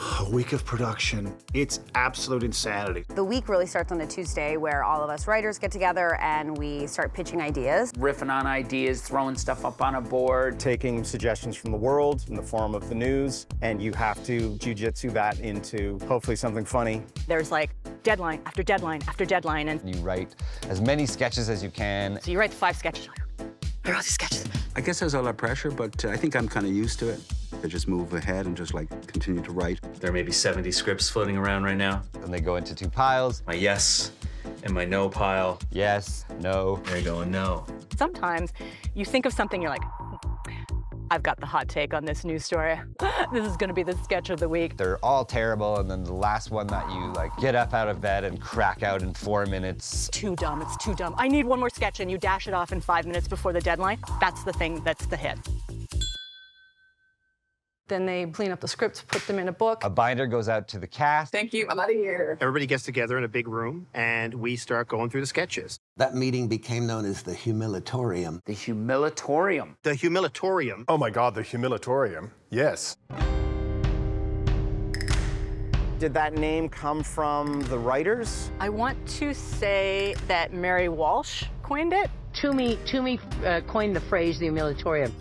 A week of production. It's absolute insanity. The week really starts on a Tuesday where all of us writers get together and we start pitching ideas. Riffing on ideas, throwing stuff up on a board. Taking suggestions from the world in the form of the news, and you have to jiu-jitsu that into hopefully something funny. There's like deadline after deadline after deadline. And you write as many sketches as you can. So you write 5 sketches. Here are all these sketches. I guess there's a lot of pressure, but I think I'm kind of used to it. I just move ahead and just like continue to write. There may be 70 scripts floating around right now. And they go into 2 piles. My yes and my no pile. Yes, no. There you go, and no. Sometimes you think of something, you're like, I've got the hot take on this news story. This is gonna be the sketch of the week. They're all terrible, and then the last one that you like get up out of bed and crack out in 4 minutes. Too dumb, it's too dumb. I need one more sketch, and you dash it off in 5 minutes before the deadline. That's the thing, that's the hit. Then they clean up the scripts, put them in a book. A binder goes out to the cast. Thank you, I'm out of here. Everybody gets together in a big room, and we start going through the sketches. That meeting became known as the humiliatorium. The humiliatorium. The humiliatorium. Oh my God, the humiliatorium. Yes. Did that name come from the writers? I want to say that Mary Walsh coined it. Toomey coined the phrase the humiliatorium.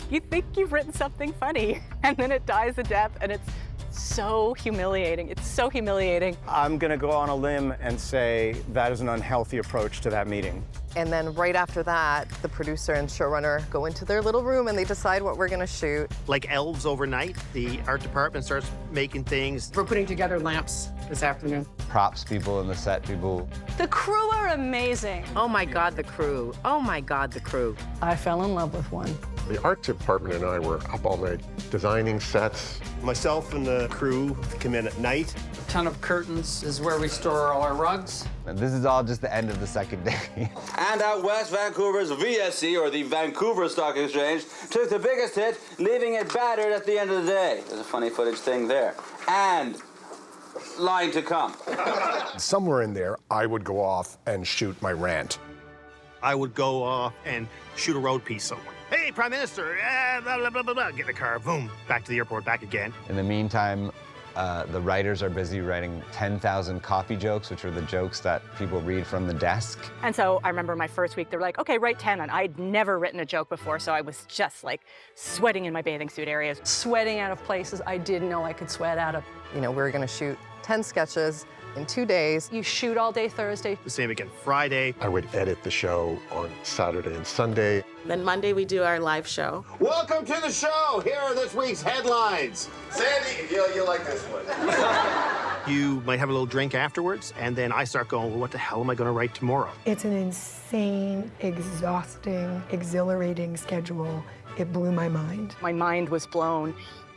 You think you've written something funny, and then it dies a death, and it's so humiliating. It's so humiliating. I'm gonna go on a limb and say that is an unhealthy approach to that meeting. And then right after that, the producer and showrunner go into their little room and they decide what we're gonna shoot. Like elves overnight, the art department starts making things. We're putting together lamps this afternoon. Props people and the set people. The crew are amazing. Oh my God, the crew. Oh my God, the crew. I fell in love with one. The art department and I were up all night designing sets. Myself and the crew come in at night. A ton of curtains is where we store all our rugs. And this is all just the end of the second day. And out west, Vancouver's VSC, or the Vancouver Stock Exchange, took the biggest hit, leaving it battered at the end of the day. There's a funny footage thing there. And line to come. Somewhere in there, I would go off and shoot my rant. I would go off and shoot a road piece somewhere. Hey, Prime Minister, blah, blah, blah, blah, blah. Get in the car, boom, back to the airport, back again. In the meantime, the writers are busy writing 10,000 copy jokes, which are the jokes that people read from the desk. And so I remember my first week, they were like, okay, write 10. And I'd never written a joke before, so I was just like sweating in my bathing suit areas. Sweating out of places I didn't know I could sweat out of. You know, we were gonna shoot 10 sketches in 2 days. You shoot all day Thursday. The same again Friday. I would edit the show on Saturday and Sunday. Then Monday we do our live show. Welcome to the show. Here are this week's headlines. Sandy, you'll like this one. You might have a little drink afterwards, and then I start going, well, what the hell am I gonna write tomorrow? It's an insane, exhausting, exhilarating schedule. It blew my mind. My mind was blown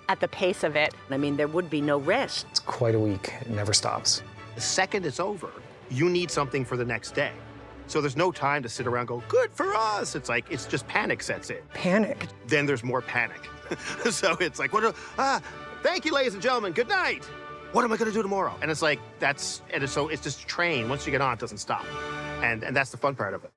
at the pace of it. I mean, there would be no rest. It's quite a week. It never stops. The second it's over, you need something for the next day. So there's no time to sit around and go, good for us. It's like, it's just panic sets in. Panic. Then there's more panic. So it's like, thank you, ladies and gentlemen, good night. What am I gonna do tomorrow? And it's like, it's just a train. Once you get on, it doesn't stop. And that's the fun part of it.